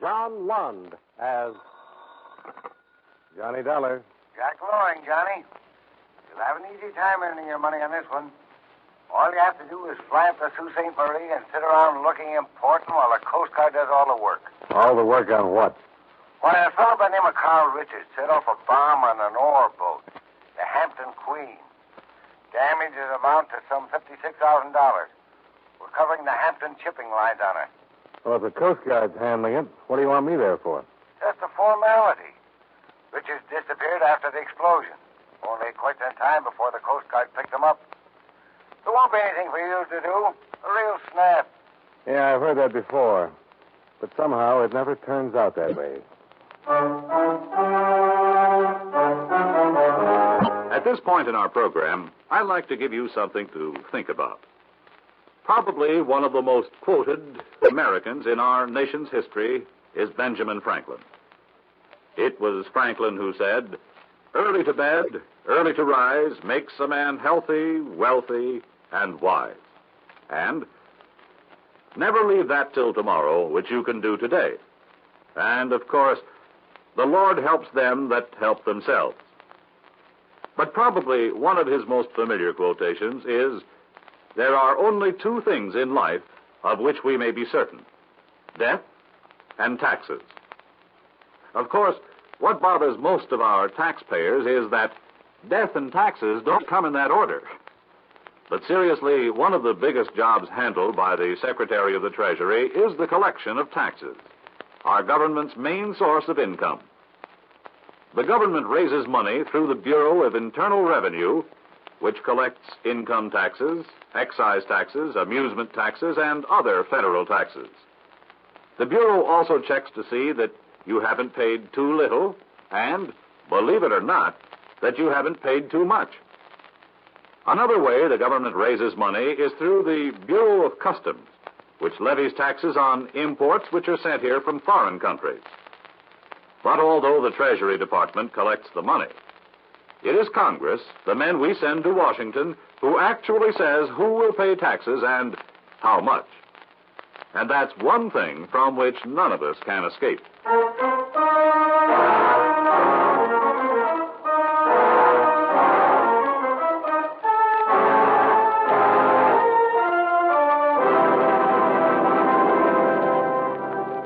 John Lund as Johnny Dollar. Jack Loring, Johnny. You'll have an easy time earning your money on this one. All you have to do is fly up to Sault Ste. Marie and sit around looking important while the Coast Guard does all the work. All the work on what? Why, a fellow by the name of Carl Richards set off a bomb on an ore boat, the Hampton Queen. Damages amount to some $56,000. We're covering the Hampton shipping lines on it. Well, if the Coast Guard's handling it, what do you want me there for? Just a formality. Richards disappeared after the explosion. Only quite some time before the Coast Guard picked him up. There won't be anything for you to do. A real snap. Yeah, I've heard that before. But somehow it never turns out that way. At this point in our program, I'd like to give you something to think about. Probably one of the most quoted Americans in our nation's history is Benjamin Franklin. It was Franklin who said, "Early to bed, early to rise makes a man healthy, wealthy, and wise." And never leave that till tomorrow, which you can do today. And, of course, the Lord helps them that help themselves. But probably one of his most familiar quotations is, "There are only two things in life of which we may be certain: death and taxes." Of course, what bothers most of our taxpayers is that death and taxes don't come in that order. But seriously, one of the biggest jobs handled by the Secretary of the Treasury is the collection of taxes, our government's main source of income. The government raises money through the Bureau of Internal Revenue, which collects income taxes, excise taxes, amusement taxes, and other federal taxes. The Bureau also checks to see that you haven't paid too little and, believe it or not, that you haven't paid too much. Another way the government raises money is through the Bureau of Customs, which levies taxes on imports which are sent here from foreign countries. But although the Treasury Department collects the money, it is Congress, the men we send to Washington, who actually says who will pay taxes and how much. And that's one thing from which none of us can escape.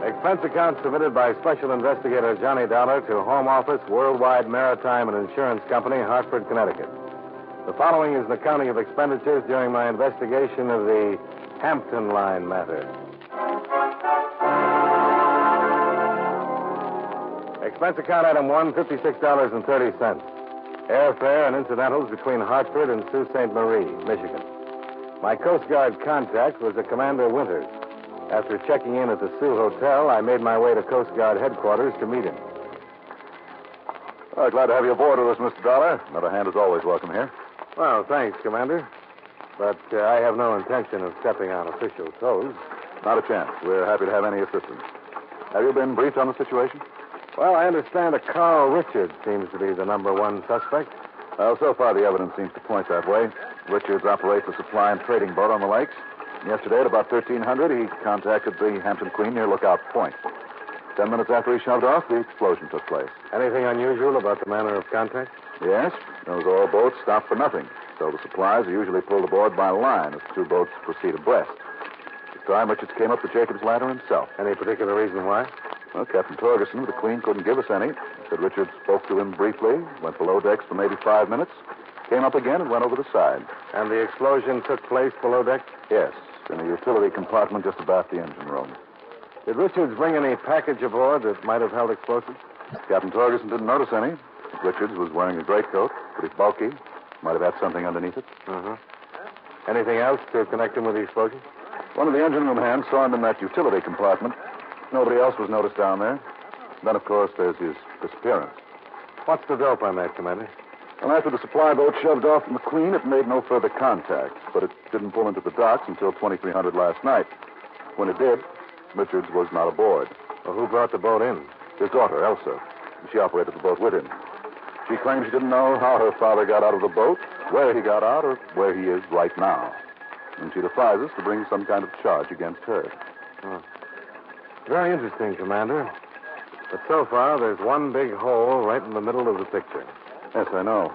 Expense account submitted by Special Investigator Johnny Dollar to Home Office, Worldwide Maritime and Insurance Company, Hartford, Connecticut. The following is an accounting of expenditures during my investigation of the Hampton Line matter. Expense account item 1, $56.30. Airfare and incidentals between Hartford and Sault Ste. Marie, Michigan. My Coast Guard contact was the Commander Winters. After checking in at the Sioux Hotel, I made my way to Coast Guard headquarters to meet him. Glad to have you aboard with us, Mr. Dollar. Another hand is always welcome here. Well, thanks, Commander. But I have no intention of stepping on official toes. Not a chance. We're happy to have any assistance. Have you been briefed on the situation? Well, I understand that Carl Richards seems to be the number one suspect. Well, so far the evidence seems to point that way. Richards operates a supply and trading boat on the lakes. Yesterday at about 1300, he contacted the Hampton Queen near Lookout Point. 10 minutes after he shoved off, the explosion took place. Anything unusual about the manner of contact? Yes. Those oil boats stop for nothing, so the supplies are usually pulled aboard by line as the two boats proceed abreast. This time, Richards came up the Jacob's Ladder himself. Any particular reason why? Well, Captain Torgerson of the Queen couldn't give us any. He said Richards spoke to him briefly, went below decks for maybe 5 minutes, came up again and went over the side. And the explosion took place below deck? Yes, in a utility compartment just abaft the engine room. Did Richards bring any package aboard that might have held explosives? Captain Torgerson didn't notice any. Richards was wearing a greatcoat, pretty bulky. Might have had something underneath it. Uh-huh. Anything else to connect him with the explosion? One of the engine room hands saw him in that utility compartment. Nobody else was noticed down there. Then, of course, there's his disappearance. What's the dope on that, Commander? Well, after the supply boat shoved off from the Queen, it made no further contact, but it didn't pull into the docks until 2300 last night. When it did, Richards was not aboard. Well, who brought the boat in? His daughter, Elsa. She operated the boat with him. She claims she didn't know how her father got out of the boat, where he got out, or where he is right now. And she defies us to bring some kind of charge against her. Oh. Very interesting, Commander. But so far, there's one big hole right in the middle of the picture. Yes, I know.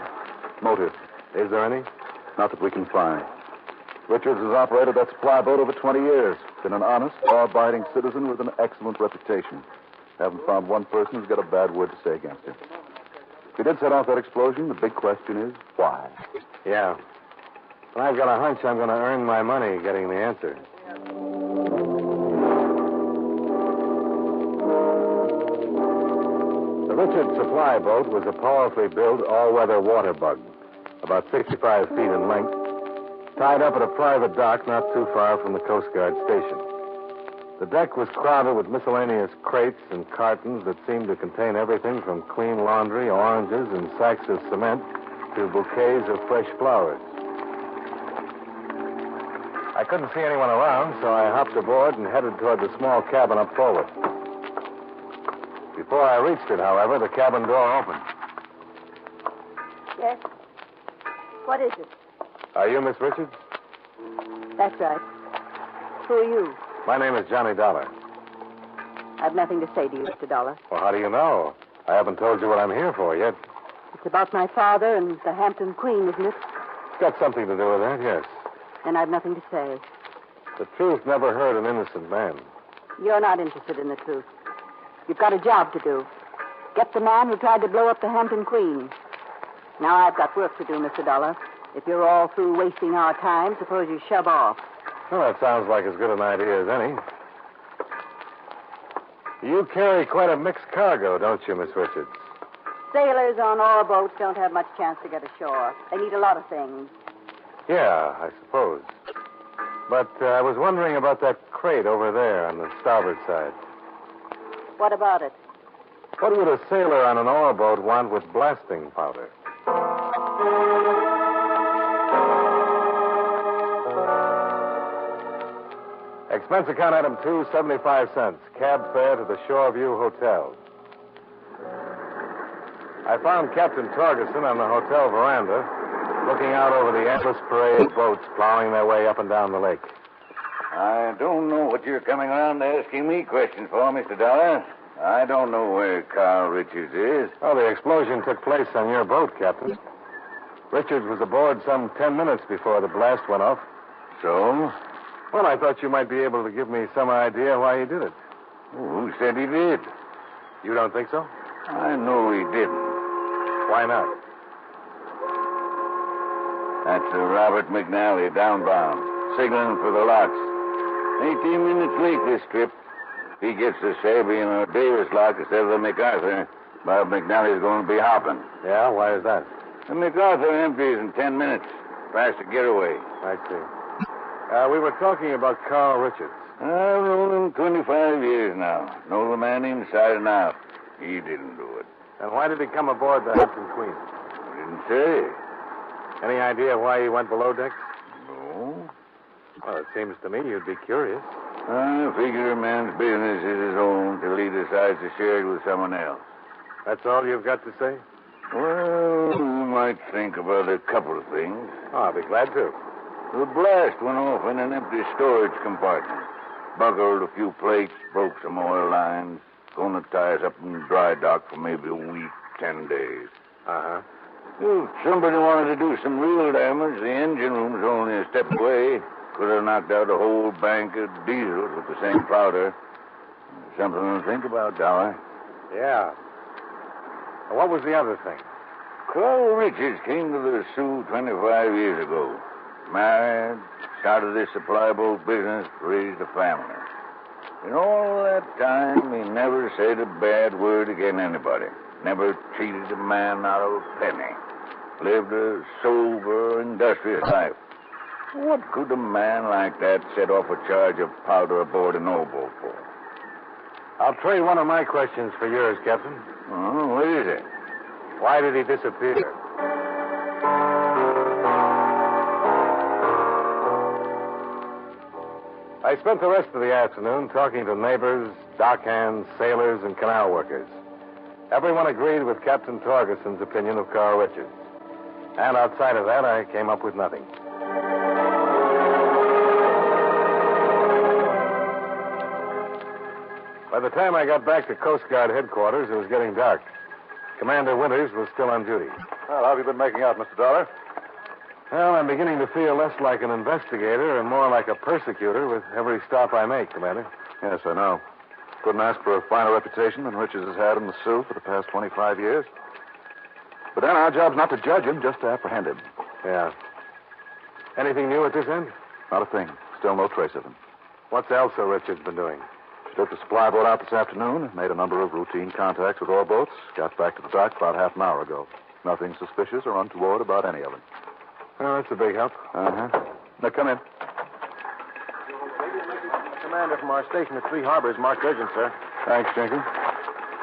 Motive. Is there any? Not that we can find. Richards has operated that supply boat over 20 years. Been an honest, law-abiding citizen with an excellent reputation. Haven't found one person who's got a bad word to say against him. If he did set off that explosion, the big question is, why? Yeah. And I've got a hunch I'm going to earn my money getting the answer. The Richards supply boat was a powerfully built all-weather water bug, about 65 feet in length, tied up at a private dock not too far from the Coast Guard station. The deck was crowded with miscellaneous crates and cartons that seemed to contain everything from clean laundry, oranges, and sacks of cement to bouquets of fresh flowers. I couldn't see anyone around, so I hopped aboard and headed toward the small cabin up forward. Before I reached it, however, the cabin door opened. Yes? What is it? Are you Miss Richards? That's right. Who are you? My name is Johnny Dollar. I've nothing to say to you, Mr. Dollar. Well, how do you know? I haven't told you what I'm here for yet. It's about my father and the Hampton Queen, isn't it? It's got something to do with that, yes. Then I've nothing to say. The truth never hurt an innocent man. You're not interested in the truth. You've got a job to do. Get the man who tried to blow up the Hampton Queen. Now I've got work to do, Mr. Dollar. If you're all through wasting our time, suppose you shove off. Well, that sounds like as good an idea as any. You carry quite a mixed cargo, don't you, Miss Richards? Sailors on ore boats don't have much chance to get ashore. They need a lot of things. Yeah, I suppose. But I was wondering about that crate over there on the starboard side. What about it? What would a sailor on an ore boat want with blasting powder? Expense account item 2, 75 cents. Cab fare to the Shoreview Hotel. I found Captain Torgerson on the hotel veranda, looking out over the endless parade of boats plowing their way up and down the lake. I don't know what you're coming around asking me questions for, Mr. Dollar. I don't know where Carl Richards is. Oh, the explosion took place on your boat, Captain. Richards was aboard some 10 minutes before the blast went off. So? Well, I thought you might be able to give me some idea why he did it. Who said he did? You don't think so? I know he didn't. Why not? That's Robert McNally, downbound, signaling for the locks. 18 minutes late this trip. He gets the Sabian or Davis lock instead of the MacArthur. Bob McNally's going to be hopping. Yeah, why is that? The MacArthur empties in 10 minutes. Faster getaway. I see. We were talking about Carl Richards. I've known him 25 years now. Know the man inside and out. He didn't do it. And why did he come aboard the Hampton Queen? Didn't say. Any idea why he went below decks? No. Well, it seems to me you'd be curious. I figure a man's business is his own till he decides to share it with someone else. That's all you've got to say? Well, we might think about a couple of things. Oh, I'll be glad to. The blast went off in an empty storage compartment. Buckled a few plates, broke some oil lines. Gonna tie us up in dry dock for maybe a week, 10 days. Uh-huh. If somebody wanted to do some real damage, the engine room's only a step away. Could have knocked out a whole bank of diesel with the same powder. Something to think about, Dollar. Yeah. Well, what was the other thing? Carl Richards came to the Sioux 25 years ago. Married, started this supply boat business, raised a family. In all that time, he never said a bad word against anybody. Never cheated a man out of a penny. Lived a sober, industrious life. What could a man like that set off a charge of powder aboard an old boat for? I'll trade one of my questions for yours, Captain. Oh, what is it? Why did he disappear? I spent the rest of the afternoon talking to neighbors, dock hands, sailors, and canal workers. Everyone agreed with Captain Torgerson's opinion of Carl Richards. And outside of that, I came up with nothing. the time I got back to Coast Guard headquarters, it was getting dark. Commander Winters was still on duty. Well, how have you been making out, Mr. Dollar? Well, I'm beginning to feel less like an investigator and more like a persecutor with every stop I make, Commander. Yes, I know. Couldn't ask for a finer reputation than Richards has had in the Sioux for the past 25 years. But then our job's not to judge him, just to apprehend him. Yeah. Anything new at this end? Not a thing. Still no trace of him. What's Elsa Richards been doing? She took the supply boat out this afternoon, made a number of routine contacts with ore boats, got back to the dock about half an hour ago. Nothing suspicious or untoward about any of them. Well, that's a big help. Uh-huh. Now, come in. Commander from our station at Three Harbors, marked urgent, sir. Thanks, Jenkins.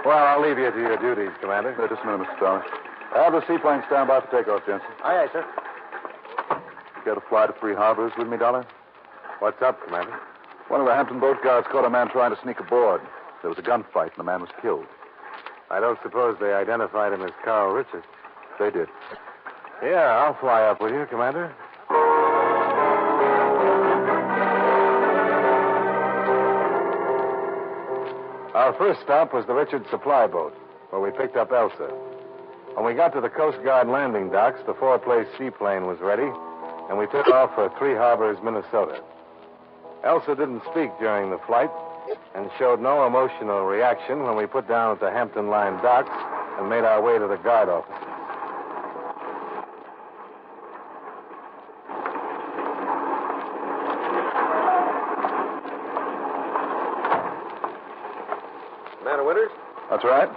Well, I'll leave you to your duties, Commander. Just a minute, Mr. Dollar. Have the seaplane stand by for takeoff, Jensen. Aye, aye, sir. You care to fly to Three Harbors with me, Dollar? What's up, Commander? One of the Hampton boat guards caught a man trying to sneak aboard. There was a gunfight, and the man was killed. I don't suppose they identified him as Carl Richards. They did. Yeah, I'll fly up with you, Commander. Our first stop was the Richards supply boat, where we picked up Elsa. When we got to the Coast Guard landing docks, the four-place seaplane was ready, and we took off for Three Harbors, Minnesota. Elsa didn't speak during the flight and showed no emotional reaction when we put down at the Hampton Line docks and made our way to the guard offices. Commander Winters? That's right.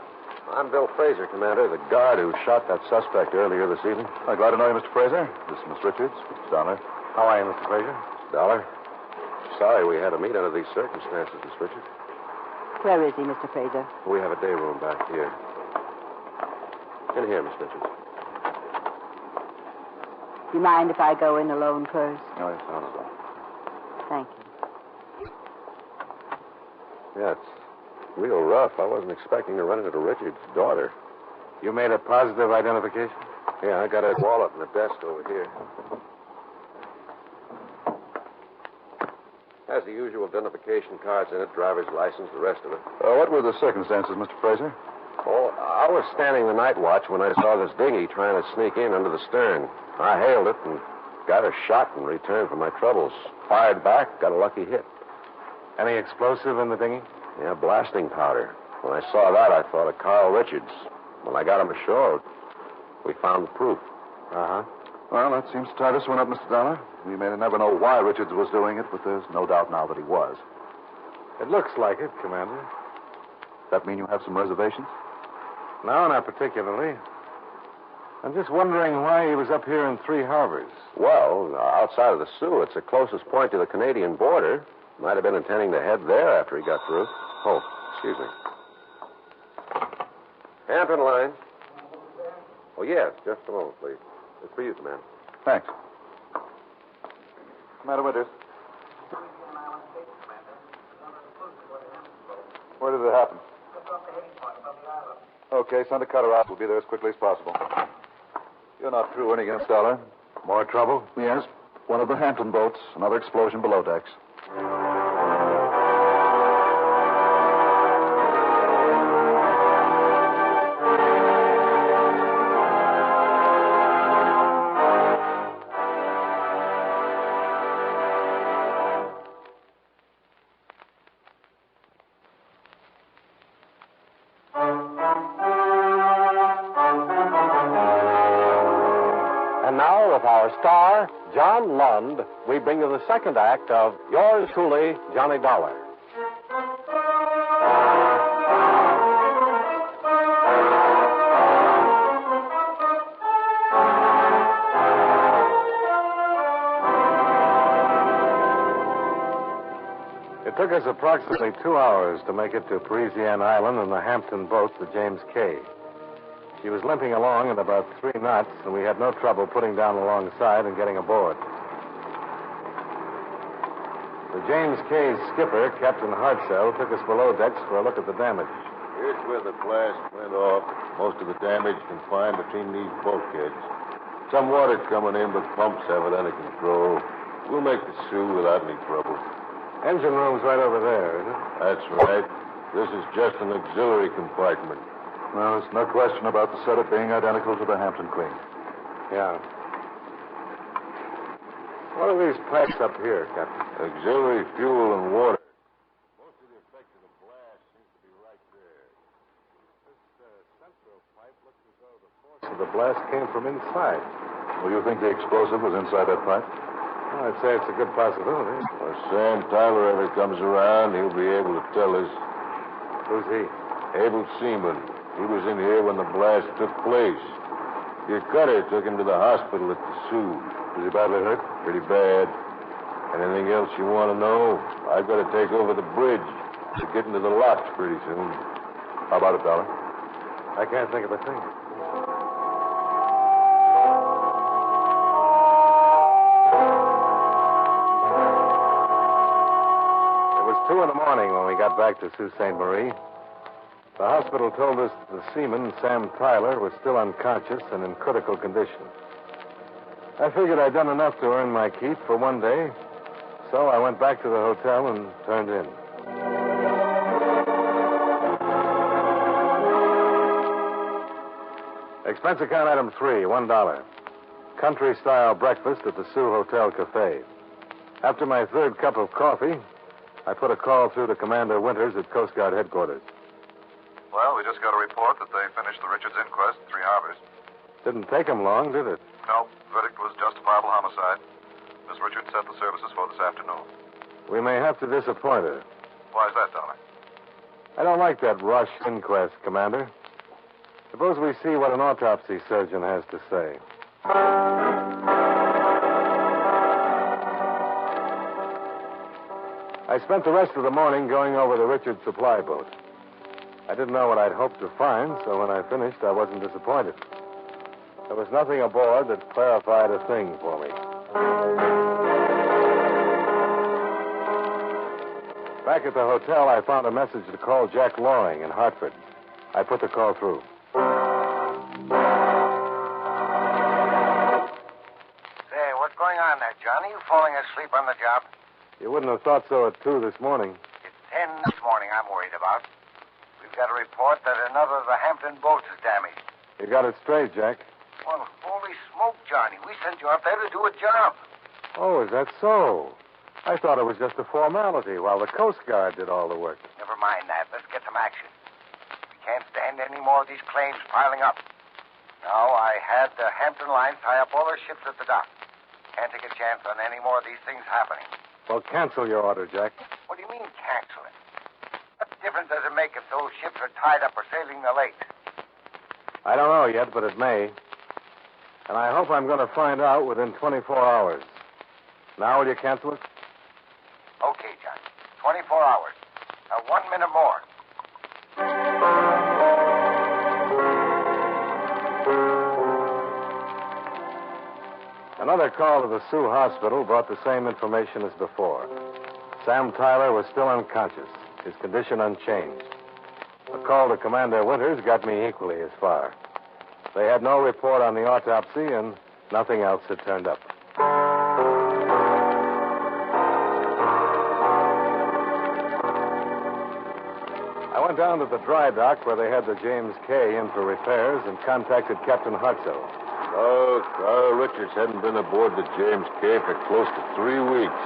I'm Bill Fraser, Commander, the guard who shot that suspect earlier this evening. I'm glad to know you, Mr. Fraser. This is Miss Richards, Mr. Dollar. How are you, Mr. Fraser? Dollar. Sorry we had to meet under these circumstances, Miss Richards. Where is he, Mr. Fraser? We have a day room back here. In here, Miss Richards. Do you mind if I go in alone first? Oh, yes, not at all. Thank you. Yeah, it's real rough. I wasn't expecting to run into Richard's daughter. You made a positive identification? Yeah, I got her wallet in the desk over here. Has the usual identification cards in it, driver's license, the rest of it. What were the circumstances, Mr. Fraser? Oh, I was standing the night watch when I saw this dinghy trying to sneak in under the stern. I hailed it and got a shot in return for my troubles. Fired back, got a lucky hit. Any explosive in the dinghy? Yeah, blasting powder. When I saw that, I thought of Carl Richards. When I got him ashore, we found the proof. Uh-huh. Well, that seems to tie this one up, Mr. Dollar. We may never know why Richards was doing it, but there's no doubt now that he was. It looks like it, Commander. Does that mean you have some reservations? No, not particularly. I'm just wondering why he was up here in Three Harbors. Well, outside of the Sioux, it's the closest point to the Canadian border. Might have been intending to head there after he got through. Oh, excuse me. Hampton line. Oh, yes, just a moment, please. It's for you, Commander. Thanks. Commander Winters. Where did it happen? Okay, send a cutter out. We'll be there as quickly as possible. You're not through any against Dollar. More trouble? Yes. One of the Hampton boats. Another explosion below decks. And now, with our star, John Lund, we bring you the second act of Yours Truly, Johnny Dollar. It took us approximately 2 hours to make it to Parisian Island in the Hampton boat, the James K. She was limping along at about 3 knots, and we had no trouble putting down alongside and getting aboard. The James K's skipper, Captain Hartzell, took us below decks for a look at the damage. Here's where the blast went off. Most of the damage confined between these bulkheads. Some water's coming in, but pumps have it under control. We'll make the Sioux without any trouble. Engine room's right over there, isn't it? That's right. This is just an auxiliary compartment. No, there's no question about the setup being identical to the Hampton Queen. Yeah. What are these pipes up here, Captain? Auxiliary fuel and water. Most of the effect of the blast seems to be right there. This central pipe looks as though the force of the blast came from inside. Well, you think the explosive was inside that pipe? Well, I'd say it's a good possibility. When Sam Tyler ever comes around, he'll be able to tell us. Who's he? Abel Seaman. He was in here when the blast took place. Your cutter took him to the hospital at the Sioux. Was he badly hurt? Pretty bad. Anything else you want to know? I've got to take over the bridge. We're getting to the locks pretty soon. How about it, Dollar? I can't think of a thing. It was 2 a.m. when we got back to Sault Ste. Marie. The hospital told us that the seaman, Sam Tyler, was still unconscious and in critical condition. I figured I'd done enough to earn my keep for one day, so I went back to the hotel and turned in. Expense account item 3, $1. Country-style breakfast at the Sioux Hotel Cafe. After my third cup of coffee, I put a call through to Commander Winters at Coast Guard headquarters. Well, we just got a report that they finished the Richards inquest at Three Harbors. Didn't take them long, did it? No, verdict was justifiable homicide. Miss Richards set the services for this afternoon. We may have to disappoint her. Why is that, Dollar? I don't like that rush inquest, Commander. Suppose we see what an autopsy surgeon has to say. I spent the rest of the morning going over the Richards supply boat. I didn't know what I'd hoped to find, so when I finished, I wasn't disappointed. There was nothing aboard that clarified a thing for me. Back at the hotel, I found a message to call Jack Loring in Hartford. I put the call through. Say, what's going on there, Johnny? You falling asleep on the job? You wouldn't have thought so at 2 this morning. It's 10 this morning I'm worried about. We've got a report that another of the Hampton boats is damaged. You got it straight, Jack. Well, holy smoke, Johnny. We sent you up there to do a job. Oh, is that so? I thought it was just a formality while the Coast Guard did all the work. Never mind that. Let's get some action. We can't stand any more of these claims piling up. Now, I had the Hampton line tie up all their ships at the dock. Can't take a chance on any more of these things happening. Well, cancel your order, Jack. What do you mean, cancel it? What difference does it make if those ships are tied up or sailing the lake? I don't know yet, but it may. And I hope I'm going to find out within 24 hours. Now, will you cancel it? Okay, John. 24 hours. Now, 1 minute more. Another call to the Sioux Hospital brought the same information as before. Sam Tyler was still unconscious, his condition unchanged. A call to Commander Winters got me equally as far. They had no report on the autopsy, and nothing else had turned up. I went down to the dry dock where they had the James K. in for repairs and contacted Captain Hartzel. Oh, Carl Richards hadn't been aboard the James K. for close to 3 weeks.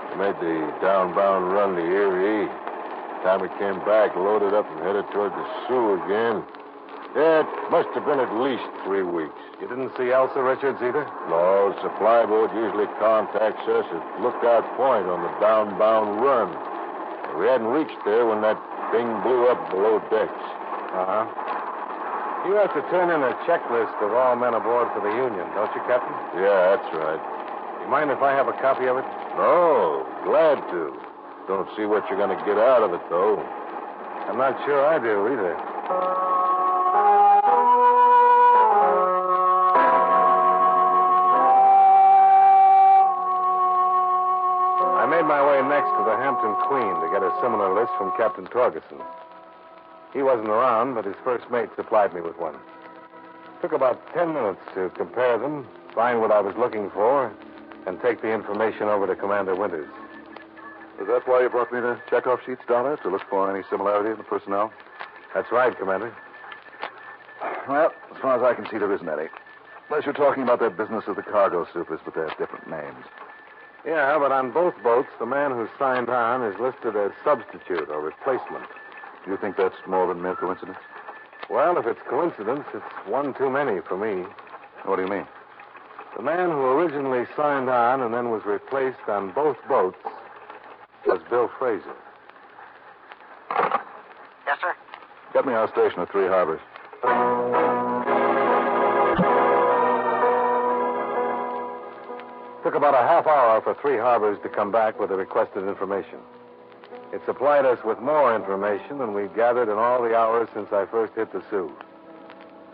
He made the downbound run to Erie. Time he came back, loaded up and headed toward the Sioux again. Yeah, it must have been at least 3 weeks. You didn't see Elsa Richards either? No, the supply boat usually contacts us at Lookout Point on the downbound run. We hadn't reached there when that thing blew up below decks. Uh-huh. You have to turn in a checklist of all men aboard for the Union, don't you, Captain? Yeah, that's right. You mind if I have a copy of it? No, glad to. Don't see what you're going to get out of it, though. I'm not sure I do either. I made my way next to the Hampton Queen to get a similar list from Captain Torgeson. He wasn't around, but his first mate supplied me with one. Took about 10 minutes to compare them, find what I was looking for, and take the information over to Commander Winters. Is that why you brought me the checkoff sheets, Dollar? To look for any similarity in the personnel? That's right, Commander. Well, as far as I can see, there isn't any. Unless you're talking about that business of the cargo supers, but they have different names. Yeah, but on both boats, the man who signed on is listed as substitute or replacement. Do you think that's more than mere coincidence? Well, if it's coincidence, it's one too many for me. What do you mean? The man who originally signed on and then was replaced on both boats was Bill Fraser. Yes, sir? Get me our station at Three Harbors. Took about a half hour for Three Harbors to come back with the requested information. It supplied us with more information than we'd gathered in all the hours since I first hit the Sioux.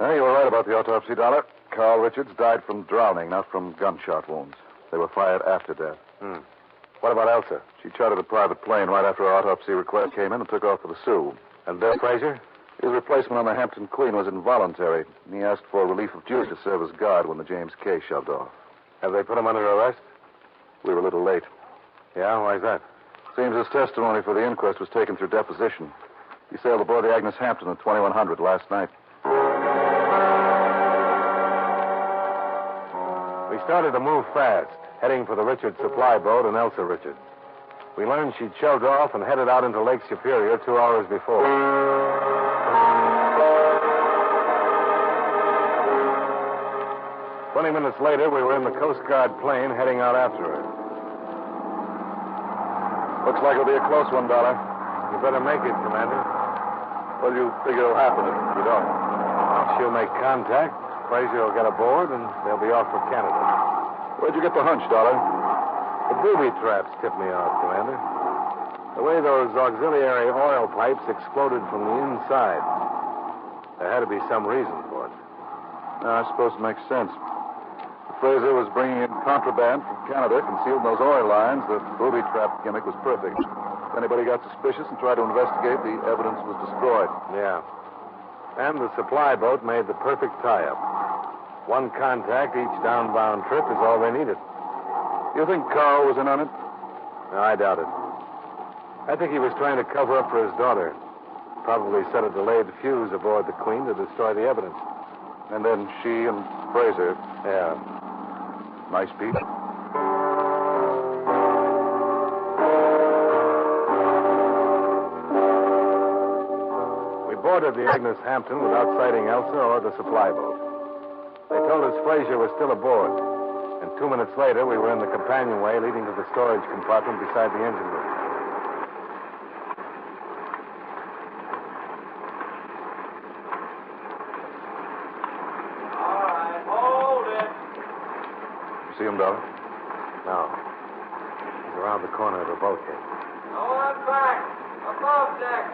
You were right about the autopsy, Dollar. Carl Richards died from drowning, not from gunshot wounds. They were fired after death. What about Elsa? She chartered a private plane right after our autopsy request came in and took off for the Sioux. And Bill Fraser? His replacement on the Hampton Queen was involuntary. He asked for relief of duty to serve as guard when the James K. shoved off. Have they put him under arrest? We were a little late. Yeah, why's that? Seems his testimony for the inquest was taken through deposition. He sailed aboard the Agnes Hampton at 2100 last night. We started to move fast, heading for the Richards supply boat and Elsa Richards. We learned she'd shoved off and headed out into Lake Superior 2 hours before. 20 minutes later, we were in the Coast Guard plane heading out after her. Looks like it'll be a close one, Dollar. You better make it, Commander. What do you figure will happen if you don't? Well, she'll make contact. Fraser will get aboard, and they'll be off for Canada. Where'd you get the hunch, Dollar? The booby traps tipped me off, Commander. The way those auxiliary oil pipes exploded from the inside. There had to be some reason for it. I suppose it makes sense. If Fraser was bringing in contraband from Canada, concealed in those oil lines, the booby trap gimmick was perfect. If anybody got suspicious and tried to investigate, the evidence was destroyed. Yeah. And the supply boat made the perfect tie-up. One contact each downbound trip is all they needed. You think Carl was in on it? No, I doubt it. I think he was trying to cover up for his daughter. Probably set a delayed fuse aboard the Queen to destroy the evidence. And then she and Fraser. Yeah. Nice beat. We boarded the Agnes Hampton without sighting Elsa or the supply boat. They told us Fraser was still aboard. And 2 minutes later, we were in the companionway leading to the storage compartment beside the engine room. All right, hold it. You see him, Dollar? No. He's around the corner of the boat here. No one back. Above deck.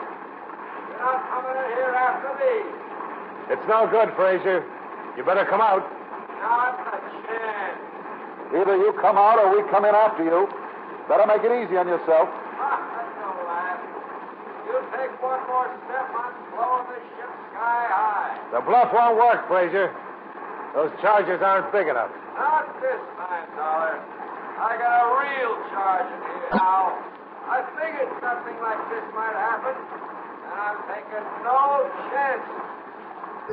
You're not coming in here after me. It's no good, Fraser. You better come out. Not a chance. Either you come out or we come in after you. Better make it easy on yourself. That's no laugh. You take one more step, I'm blowing this ship sky high. The bluff won't work, Fraser. Those charges aren't big enough. Not this time, Dollar. I got a real charge in here now. I figured something like this might happen, and I'm taking no chance.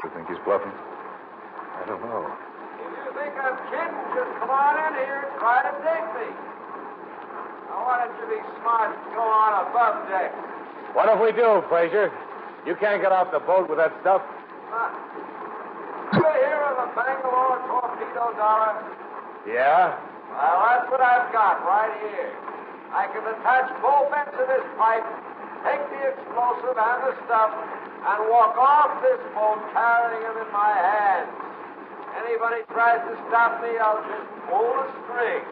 You think he's bluffing? I don't know. If you think I'm kidding, just come on in here and try to dig me. Now, why don't you be smart and go on above deck? What if we do, Fraser? You can't get off the boat with that stuff. You hear of the Bangalore torpedo, Dollar? Yeah? Well, that's what I've got right here. I can attach both ends of this pipe, take the explosive and the stuff, and walk off this boat carrying them in my hands. Anybody tries to stop me, I'll just pull the string.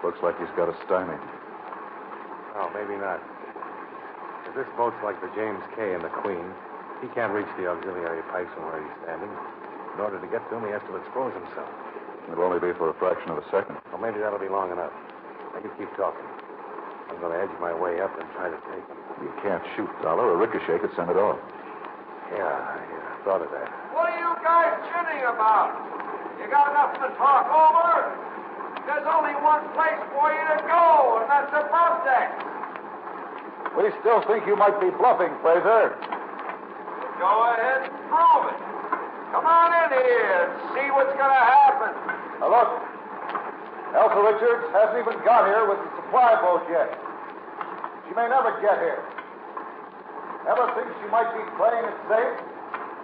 Looks like he's got a stymie. Oh, maybe not. If this boat's like the James K. and the Queen, he can't reach the auxiliary pipes from where he's standing. In order to get to them, he has to expose himself. It'll only be for a fraction of a second. Well, maybe that'll be long enough. Now, you keep talking. I'm going to edge my way up and try to take him. You can't shoot, Dollar. A ricochet could send it off. Yeah, I thought of that. What are you guys chinning about? You got nothing to talk over? There's only one place for you to go, and that's above deck. We still think you might be bluffing, Fraser. Go ahead and prove it. Come on in here and see what's going to happen. Now, look. Elsa Richards hasn't even got here with the supply boat yet. She may never get here. Ever think she might be playing it safe,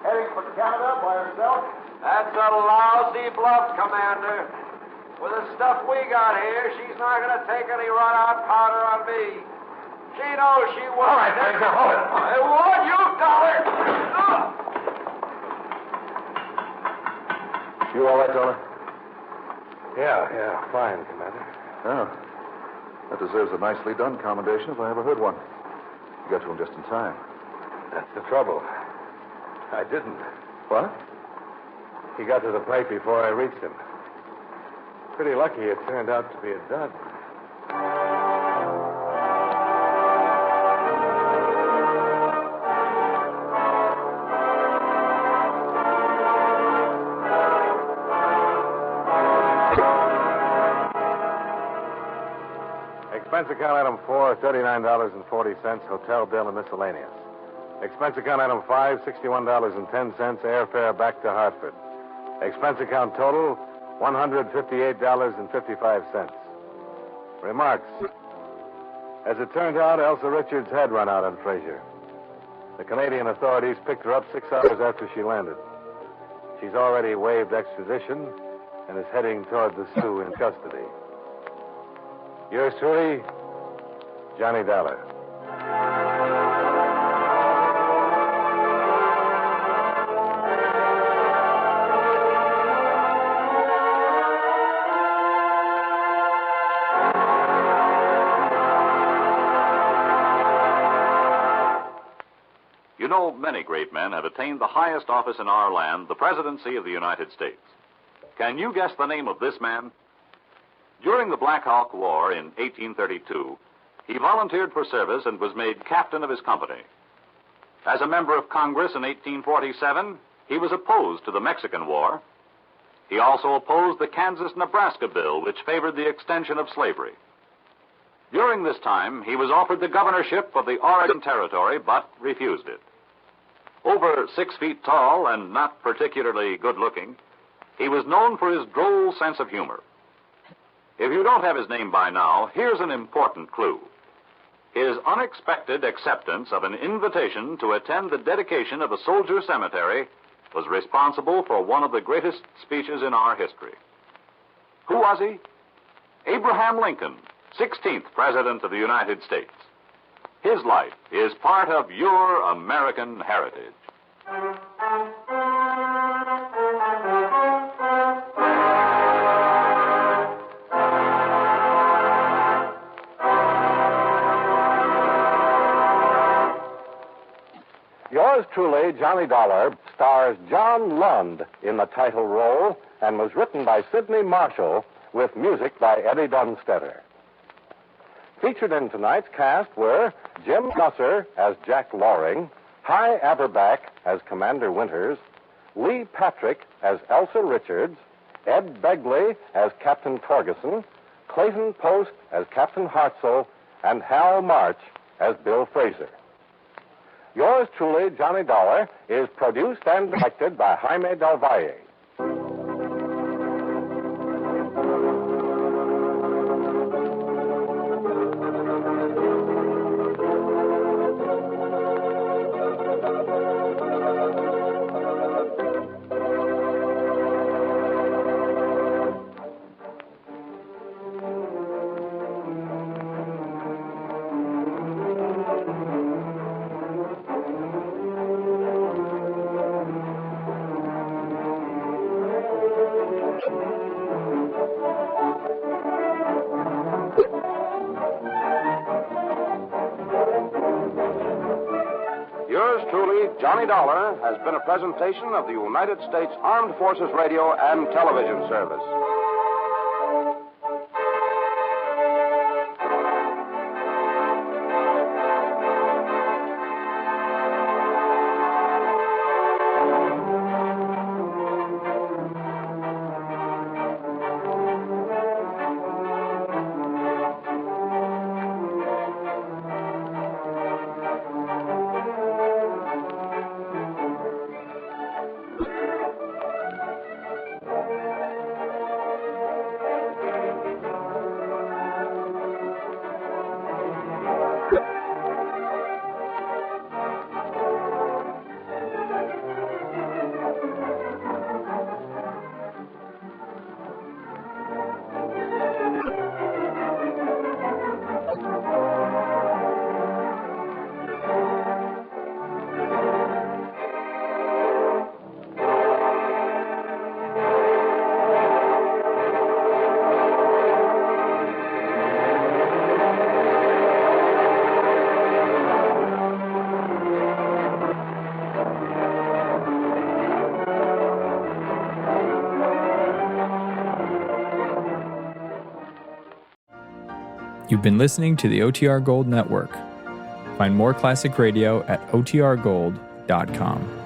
heading for Canada by herself? That's a lousy bluff, Commander. With the stuff we got here, she's not going to take any run-out powder on me. She knows she won't. All right, Fraser, hold it. I warn you, Dollar. You all right, Dollar? Yeah, fine, Commander. Oh. That deserves a nicely done commendation if I ever heard one. You got to him just in time. That's the trouble. I didn't. What? He got to the plate before I reached him. Pretty lucky it turned out to be a dud. Expense account item 4, $39.40, hotel bill and miscellaneous. Expense account item 5, $61.10, airfare back to Hartford. Expense account total, $158.55. Remarks. As it turned out, Elsa Richards had run out on Fraser. The Canadian authorities picked her up 6 hours after she landed. She's already waived extradition and is heading toward the Sioux in custody. Yours truly, Johnny Dollar. You know, many great men have attained the highest office in our land, the presidency of the United States. Can you guess the name of this man? During the Black Hawk War in 1832, he volunteered for service and was made captain of his company. As a member of Congress in 1847, he was opposed to the Mexican War. He also opposed the Kansas-Nebraska bill, which favored the extension of slavery. During this time, he was offered the governorship of the Oregon Territory, but refused it. Over 6 feet tall and not particularly good-looking, he was known for his droll sense of humor. If you don't have his name by now, here's an important clue. His unexpected acceptance of an invitation to attend the dedication of a soldier cemetery was responsible for one of the greatest speeches in our history. Who was he? Abraham Lincoln, 16th President of the United States. His life is part of your American heritage. Yours truly, Johnny Dollar, stars John Lund in the title role and was written by Sidney Marshall with music by Eddie Dunstetter. Featured in tonight's cast were Jim Nusser as Jack Loring, Hy Averback as Commander Winters, Lee Patrick as Elsa Richards, Ed Begley as Captain Torgeson, Clayton Post as Captain Hartzell, and Hal March as Bill Fraser. Yours truly, Johnny Dollar, is produced and directed by Jaime Del Valle. Yours truly, Johnny Dollar, has been a presentation of the United States Armed Forces Radio and Television Service. You've been listening to the OTR Gold Network. Find more classic radio at otrgold.com.